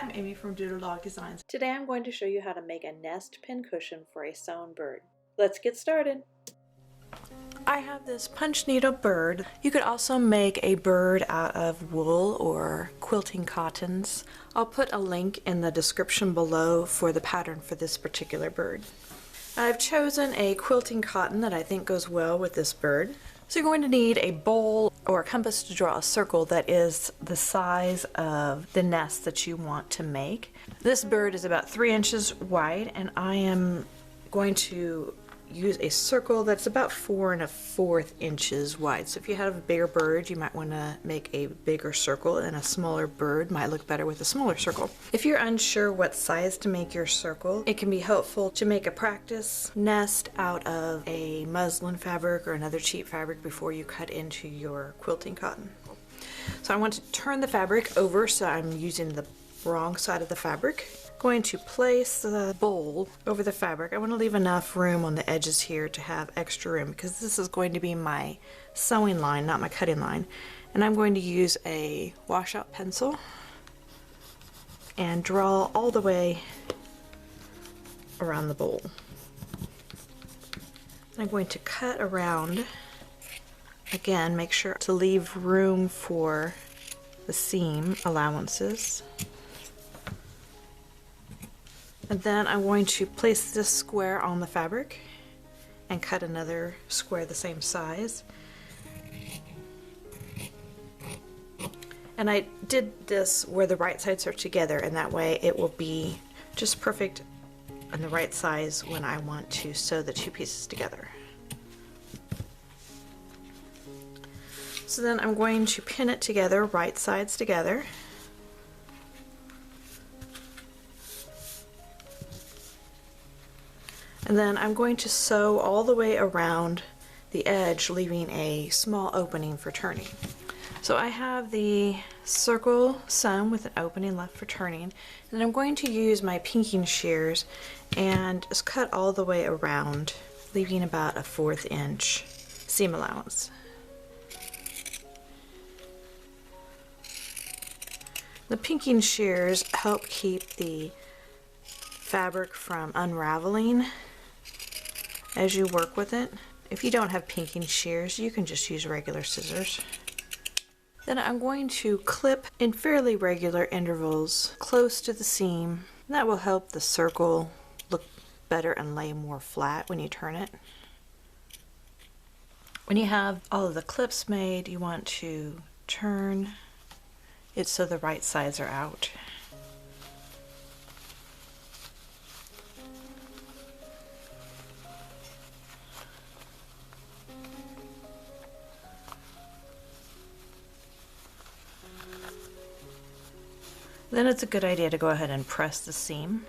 I'm Amy from Doodledog Designs. Today I'm going to show you how to make a nest pincushion for a sewn bird. Let's get started. I have this punch needle bird. You could also make a bird out of wool or quilting cottons. I'll put a link in the description below for the pattern for this particular bird. I've chosen a quilting cotton that I think goes well with this bird. So you're going to need a bowl or a compass to draw a circle that is the size of the nest that you want to make. This bird is about 3 inches wide, and I am going to use a circle that's about 4 1/4 inches wide. So if you have a bigger bird, you might want to make a bigger circle, and a smaller bird might look better with a smaller circle. If you're unsure what size to make your circle, it can be helpful to make a practice nest out of a muslin fabric or another cheap fabric before you cut into your quilting cotton. So I want to turn the fabric over, so I'm using the wrong side of the fabric. Going to place the bowl over the fabric. I want to leave enough room on the edges here to have extra room because this is going to be my sewing line, not my cutting line. And I'm going to use a washout pencil and draw all the way around the bowl. I'm going to cut around. Again, make sure to leave room for the seam allowances. And then I'm going to place this square on the fabric and cut another square the same size. And I did this where the right sides are together, and that way it will be just perfect and the right size when I want to sew the two pieces together. So then I'm going to pin it together, right sides together. And then I'm going to sew all the way around the edge, leaving a small opening for turning. So I have the circle sewn with an opening left for turning, and I'm going to use my pinking shears and just cut all the way around, leaving about a 1/4 inch seam allowance. The pinking shears help keep the fabric from unraveling as you work with it. If you don't have pinking shears, you can just use regular scissors. Then I'm going to clip in fairly regular intervals close to the seam. That will help the circle look better and lay more flat when you turn it. When you have all of the clips made, you want to turn it so the right sides are out. Then it's a good idea to go ahead and press the seam.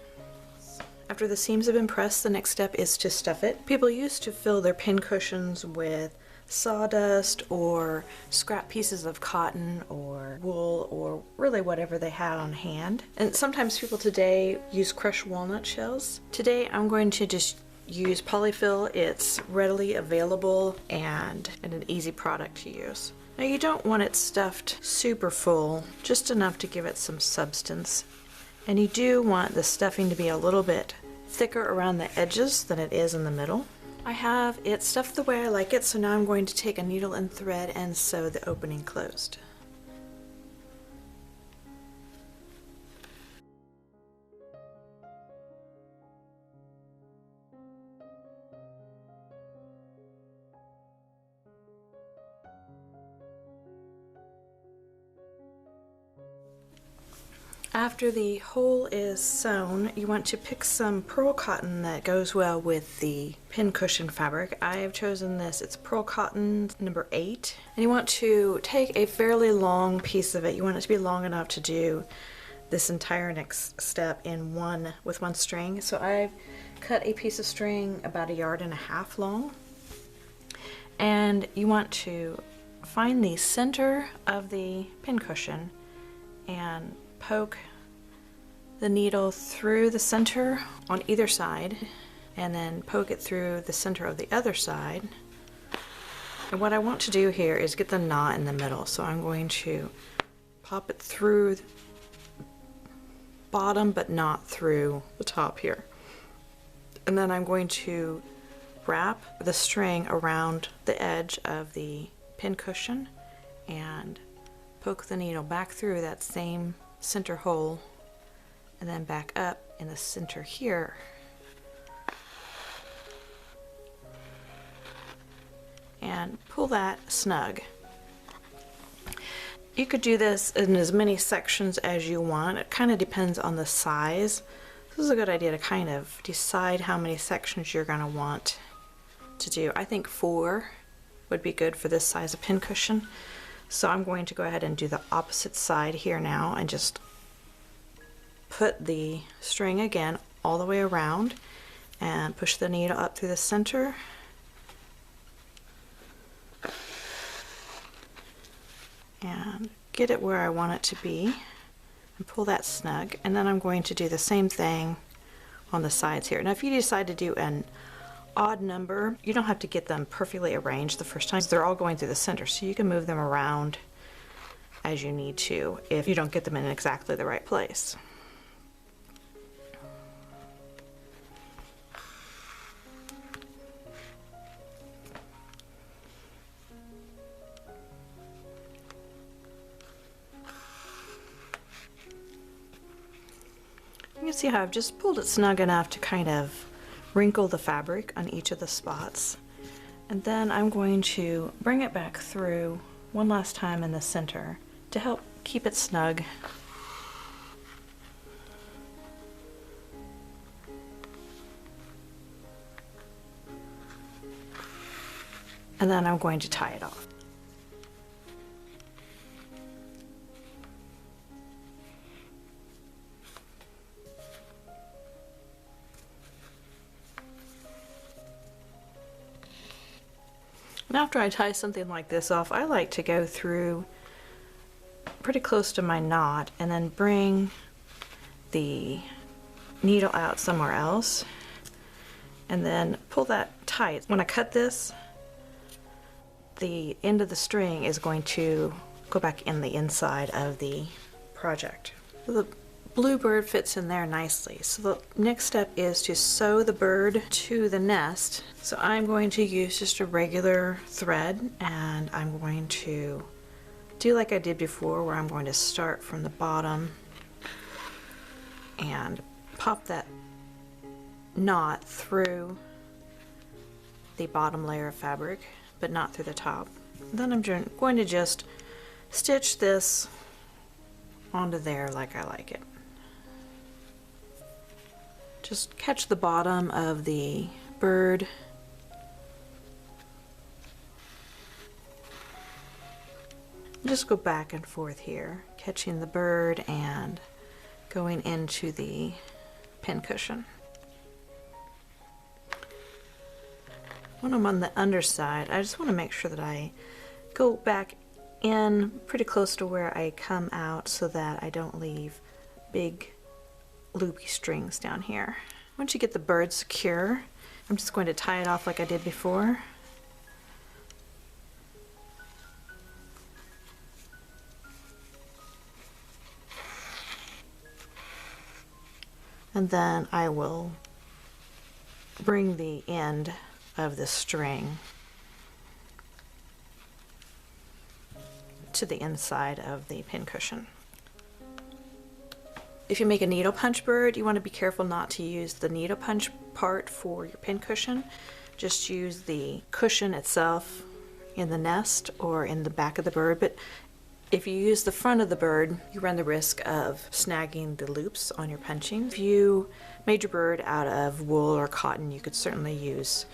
After the seams have been pressed, the next step is to stuff it. People used to fill their pincushions with sawdust or scrap pieces of cotton or wool or really whatever they had on hand. And sometimes people today use crushed walnut shells. Today I'm going to just use polyfill. It's readily available and an easy product to use. Now you don't want it stuffed super full, just enough to give it some substance. And you do want the stuffing to be a little bit thicker around the edges than it is in the middle. I have it stuffed the way I like it, so now I'm going to take a needle and thread and sew the opening closed. After the hole is sewn, you want to pick some pearl cotton that goes well with the pincushion fabric. I have chosen this, it's pearl cotton number 8. And you want to take a fairly long piece of it. You want it to be long enough to do this entire next step in with one string. So I've cut a piece of string about 1.5 yards long. And you want to find the center of the pincushion and poke the needle through the center on either side, and then poke it through the center of the other side. And what I want to do here is get the knot in the middle, so I'm going to pop it through bottom but not through the top here. And then I'm going to wrap the string around the edge of the pincushion and poke the needle back through that same center hole and then back up in the center here. And pull that snug. You could do this in as many sections as you want. It kind of depends on the size. This is a good idea to kind of decide how many sections you're going to want to do. I think 4 would be good for this size of pincushion. So I'm going to go ahead and do the opposite side here now and just put the string again all the way around and push the needle up through the center. And get it where I want it to be and pull that snug, and then I'm going to do the same thing on the sides here. Now if you decide to do an odd number, you don't have to get them perfectly arranged the first time. They're all going through the center, so you can move them around as you need to if you don't get them in exactly the right place. You can see how I've just pulled it snug enough to kind of wrinkle the fabric on each of the spots. And then I'm going to bring it back through one last time in the center to help keep it snug. And then I'm going to tie it off. And after I tie something like this off, I like to go through pretty close to my knot and then bring the needle out somewhere else and then pull that tight. When I cut this, the end of the string is going to go back in the inside of the project. The blue bird fits in there nicely. So the next step is to sew the bird to the nest. So I'm going to use just a regular thread, and I'm going to do like I did before, where I'm going to start from the bottom and pop that knot through the bottom layer of fabric, but not through the top. Then I'm going to just stitch this onto there like I like it. Just catch the bottom of the bird. Just go back and forth here, catching the bird and going into the pincushion. When I'm on the underside, I just want to make sure that I go back in pretty close to where I come out so that I don't leave big loopy strings down here. Once you get the bird secure, I'm just going to tie it off like I did before. And then I will bring the end of the string to the inside of the pincushion. If you make a needle punch bird, you want to be careful not to use the needle punch part for your pincushion. Just use the cushion itself in the nest or in the back of the bird. But if you use the front of the bird, you run the risk of snagging the loops on your punching. If you made your bird out of wool or cotton, you could certainly use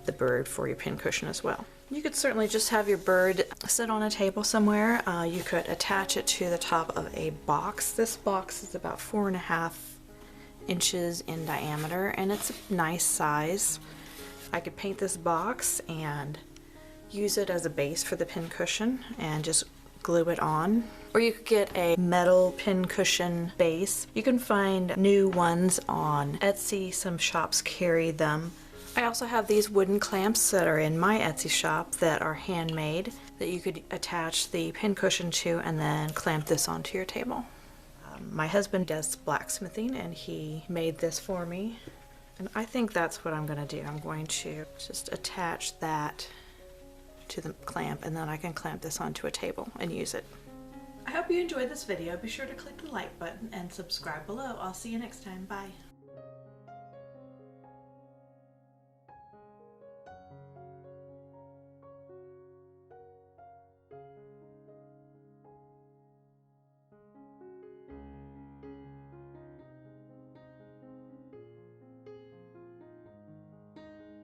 the bird for your pincushion as well. You could certainly just have your bird sit on a table somewhere. You could attach it to the top of a box. This box is about 4.5 inches in diameter, and it's a nice size. I could paint this box and use it as a base for the pincushion and just glue it on. Or you could get a metal pincushion base. You can find new ones on Etsy. Some shops carry them. I also have these wooden clamps that are in my Etsy shop that are handmade that you could attach the pincushion to and then clamp this onto your table. My husband does blacksmithing and he made this for me. And I think that's what I'm going to do. I'm going to just attach that to the clamp and then I can clamp this onto a table and use it. I hope you enjoyed this video. Be sure to click the like button and subscribe below. I'll see you next time. Bye.